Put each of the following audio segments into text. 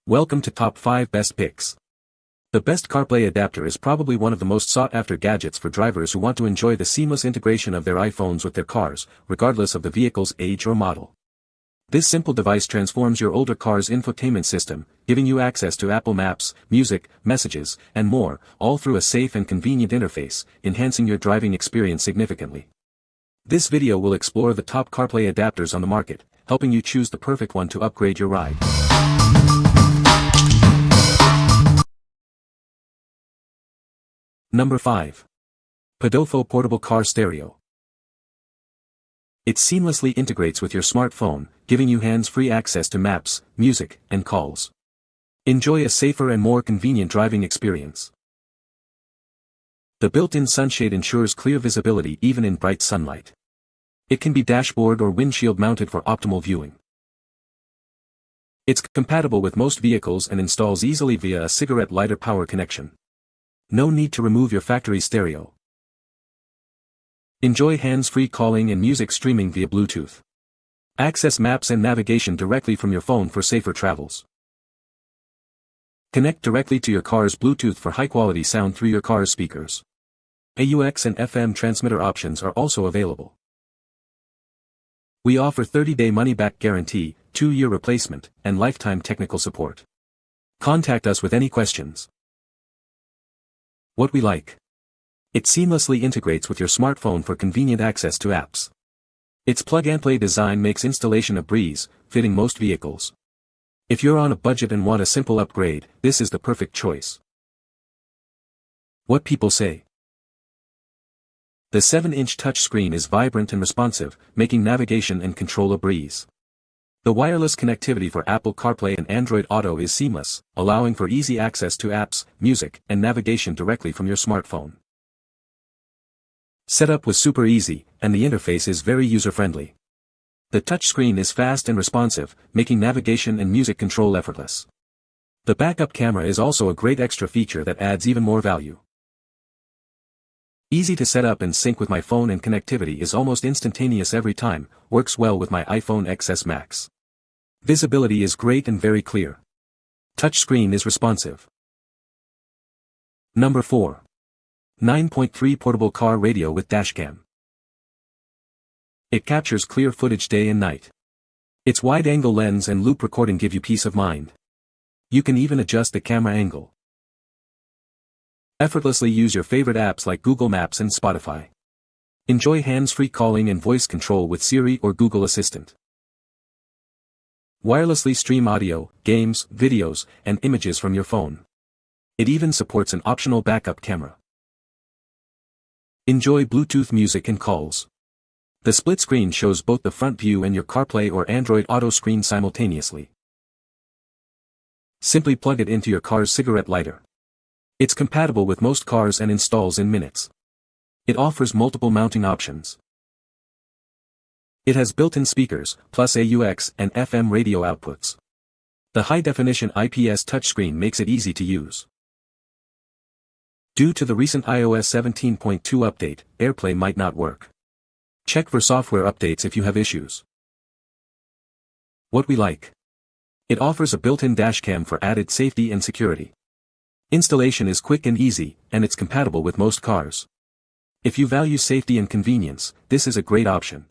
Welcome to Top 5 Best Picks. The best CarPlay adapter is probably one of the most sought-after gadgets for drivers who want to enjoy the seamless integration of their iPhones with their cars, regardless of the vehicle's age or model. This simple device transforms your older car's infotainment system, giving you access to Apple Maps, music, messages, and more, all through a safe and convenient interface, enhancing your driving experience significantly. This video will explore the top CarPlay adapters on the market, helping you choose the perfect one to upgrade your ride. Number 5. Podofo Portable Car Stereo. It seamlessly integrates with your smartphone, giving you hands-free access to maps, music, and calls. Enjoy a safer and more convenient driving experience. The built-in sunshade ensures clear visibility even in bright sunlight. It can be dashboard or windshield mounted for optimal viewing. It's compatible with most vehicles and installs easily via a cigarette lighter power connection. No need to remove your factory stereo. Enjoy hands-free calling and music streaming via Bluetooth. Access maps and navigation directly from your phone for safer travels. Connect directly to your car's Bluetooth for high-quality sound through your car's speakers. AUX and FM transmitter options are also available. We offer 30-day money-back guarantee, 2-year replacement, and lifetime technical support. Contact us with any questions. What we like. It seamlessly integrates with your smartphone for convenient access to apps. Its plug-and-play design makes installation a breeze, fitting most vehicles. If you're on a budget and want a simple upgrade, this is the perfect choice. What people say. The 7-inch touchscreen is vibrant and responsive, making navigation and control a breeze. The wireless connectivity for Apple CarPlay and Android Auto is seamless, allowing for easy access to apps, music, and navigation directly from your smartphone. Setup was super easy, and the interface is very user-friendly. The touchscreen is fast and responsive, making navigation and music control effortless. The backup camera is also a great extra feature that adds even more value. Easy to set up and sync with my phone, and connectivity is almost instantaneous every time, works well with my iPhone XS Max. Visibility is great and very clear. Touchscreen is responsive. Number 4. 9.3 Portable Car Radio with Dashcam. It captures clear footage day and night. Its wide-angle lens and loop recording give you peace of mind. You can even adjust the camera angle. Effortlessly use your favorite apps like Google Maps and Spotify. Enjoy hands-free calling and voice control with Siri or Google Assistant. Wirelessly stream audio, games, videos, and images from your phone. It even supports an optional backup camera. Enjoy Bluetooth music and calls. The split screen shows both the front view and your CarPlay or Android Auto screen simultaneously. Simply plug it into your car's cigarette lighter. It's compatible with most cars and installs in minutes. It offers multiple mounting options. It has built-in speakers, plus AUX and FM radio outputs. The high-definition IPS touchscreen makes it easy to use. Due to the recent iOS 17.2 update, AirPlay might not work. Check for software updates if you have issues. What we like. It offers a built-in dashcam for added safety and security. Installation is quick and easy, and it's compatible with most cars. If you value safety and convenience, this is a great option.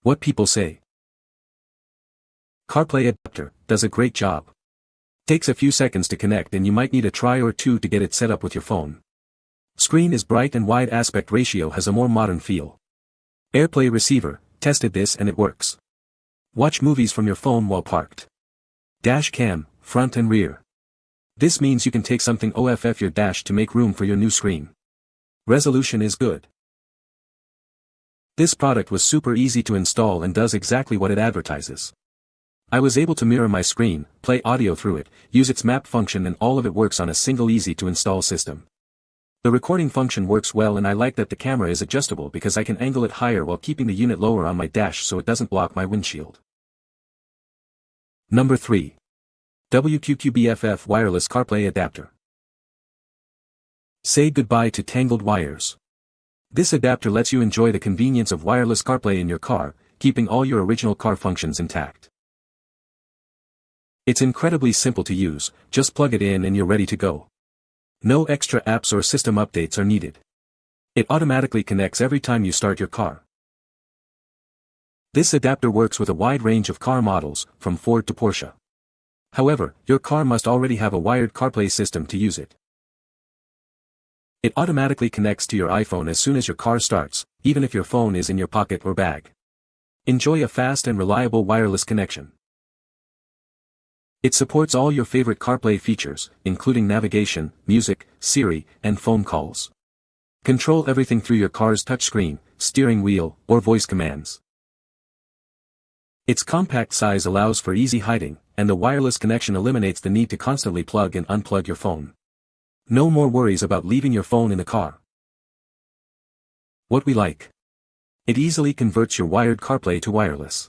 What people say. CarPlay Adapter does a great job. Takes a few seconds to connect, and you might need a try or two to get it set up with your phone. Screen is bright and wide aspect ratio has a more modern feel. AirPlay receiver, tested this and it works. Watch movies from your phone while parked. Dash cam, front and rear. This means you can take something off your dash to make room for your new screen. Resolution is good. This product was super easy to install and does exactly what it advertises. I was able to mirror my screen, play audio through it, use its map function, and all of it works on a single easy-to-install system. The recording function works well, and I like that the camera is adjustable because I can angle it higher while keeping the unit lower on my dash so it doesn't block my windshield. Number 3. WQQBFF Wireless CarPlay Adapter. Say goodbye to tangled wires. This adapter lets you enjoy the convenience of wireless CarPlay in your car, keeping all your original car functions intact. It's incredibly simple to use, just plug it in and you're ready to go. No extra apps or system updates are needed. It automatically connects every time you start your car. This adapter works with a wide range of car models, from Ford to Porsche. However, your car must already have a wired CarPlay system to use it. It automatically connects to your iPhone as soon as your car starts, even if your phone is in your pocket or bag. Enjoy a fast and reliable wireless connection. It supports all your favorite CarPlay features, including navigation, music, Siri, and phone calls. Control everything through your car's touchscreen, steering wheel, or voice commands. Its compact size allows for easy hiding, and the wireless connection eliminates the need to constantly plug and unplug your phone. No more worries about leaving your phone in the car. What we like. It easily converts your wired CarPlay to wireless.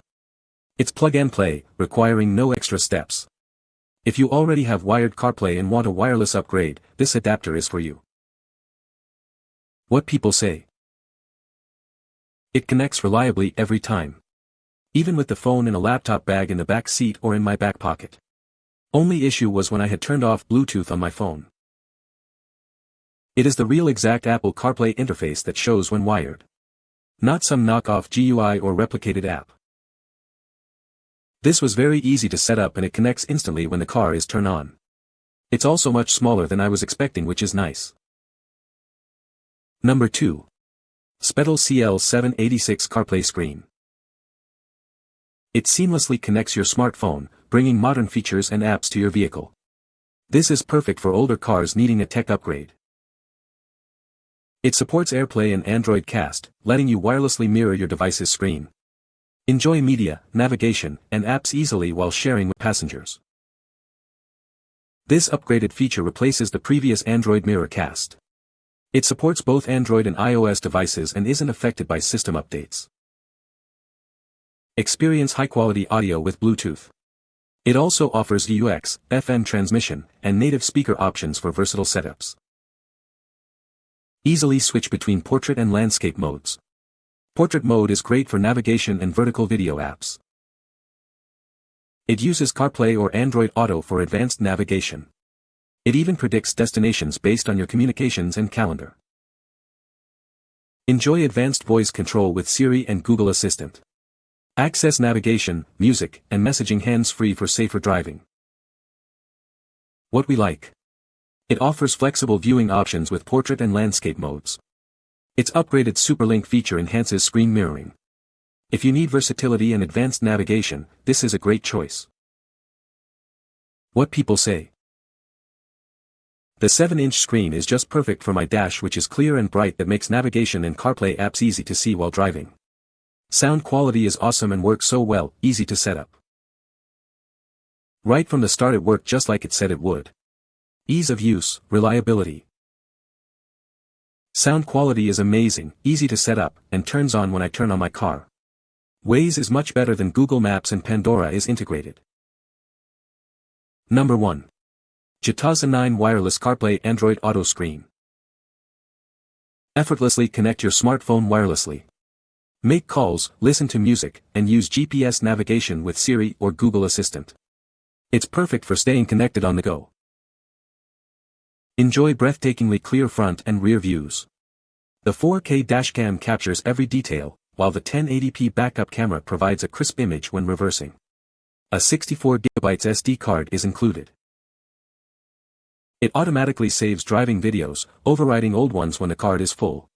It's plug and play, requiring no extra steps. If you already have wired CarPlay and want a wireless upgrade, this adapter is for you. What people say. It connects reliably every time. Even with the phone in a laptop bag in the back seat or in my back pocket. Only issue was when I had turned off Bluetooth on my phone. It is the real exact Apple CarPlay interface that shows when wired. Not some knockoff GUI or replicated app. This was very easy to set up and it connects instantly when the car is turned on. It's also much smaller than I was expecting, which is nice. Number 2. Spedal CL786 CarPlay Screen. It seamlessly connects your smartphone, bringing modern features and apps to your vehicle. This is perfect for older cars needing a tech upgrade. It supports AirPlay and Android Cast, letting you wirelessly mirror your device's screen. Enjoy media, navigation, and apps easily while sharing with passengers. This upgraded feature replaces the previous Android Mirror Cast. It supports both Android and iOS devices and isn't affected by system updates. Experience high-quality audio with Bluetooth. It also offers UX, FM transmission, and native speaker options for versatile setups. Easily switch between portrait and landscape modes. Portrait mode is great for navigation and vertical video apps. It uses CarPlay or Android Auto for advanced navigation. It even predicts destinations based on your communications and calendar. Enjoy advanced voice control with Siri and Google Assistant. Access navigation, music, and messaging hands-free for safer driving. What we like. It offers flexible viewing options with portrait and landscape modes. Its upgraded SuperLink feature enhances screen mirroring. If you need versatility and advanced navigation, this is a great choice. What people say. The 7-inch screen is just perfect for my dash, which is clear and bright, that makes navigation and CarPlay apps easy to see while driving. Sound quality is awesome and works so well, easy to set up. Right from the start it worked just like it said it would. Ease of use, reliability. Sound quality is amazing, easy to set up, and turns on when I turn on my car. Waze is much better than Google Maps and Pandora is integrated. Number 1. Jataza 9 Wireless CarPlay Android Auto Screen. Effortlessly connect your smartphone wirelessly. Make calls, listen to music, and use GPS navigation with Siri or Google Assistant. It's perfect for staying connected on the go. Enjoy breathtakingly clear front and rear views. The 4K dashcam captures every detail, while the 1080p backup camera provides a crisp image when reversing. A 64GB SD card is included. It automatically saves driving videos, overriding old ones when the card is full.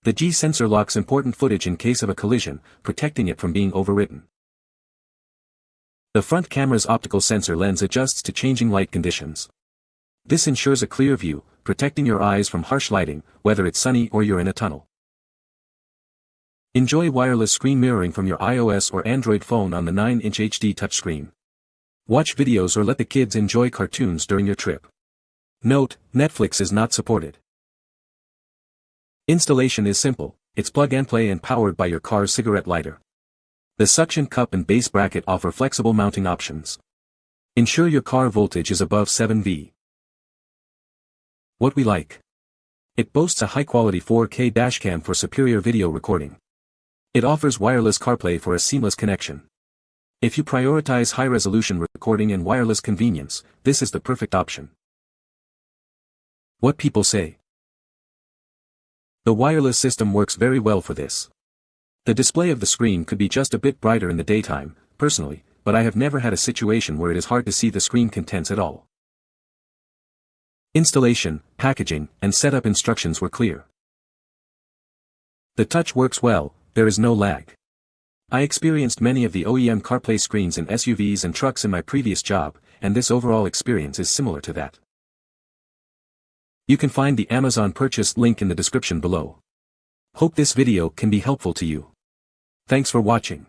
The G sensor locks important footage in case of a collision, protecting it from being overwritten. The front camera's optical sensor lens adjusts to changing light conditions. This ensures a clear view, protecting your eyes from harsh lighting, whether it's sunny or you're in a tunnel. Enjoy wireless screen mirroring from your iOS or Android phone on the 9-inch HD touchscreen. Watch videos or let the kids enjoy cartoons during your trip. Note, Netflix is not supported. Installation is simple, it's plug and play and powered by your car's cigarette lighter. The suction cup and base bracket offer flexible mounting options. Ensure your car voltage is above 7V. What we like. It boasts a high-quality 4K dashcam for superior video recording. It offers wireless CarPlay for a seamless connection. If you prioritize high-resolution recording and wireless convenience, this is the perfect option. What people say. The wireless system works very well for this. The display of the screen could be just a bit brighter in the daytime, personally, but I have never had a situation where it is hard to see the screen contents at all. Installation, packaging, and setup instructions were clear. The touch works well, there is no lag. I experienced many of the OEM CarPlay screens in SUVs and trucks in my previous job, and this overall experience is similar to that. You can find the Amazon purchase link in the description below. Hope this video can be helpful to you. Thanks for watching.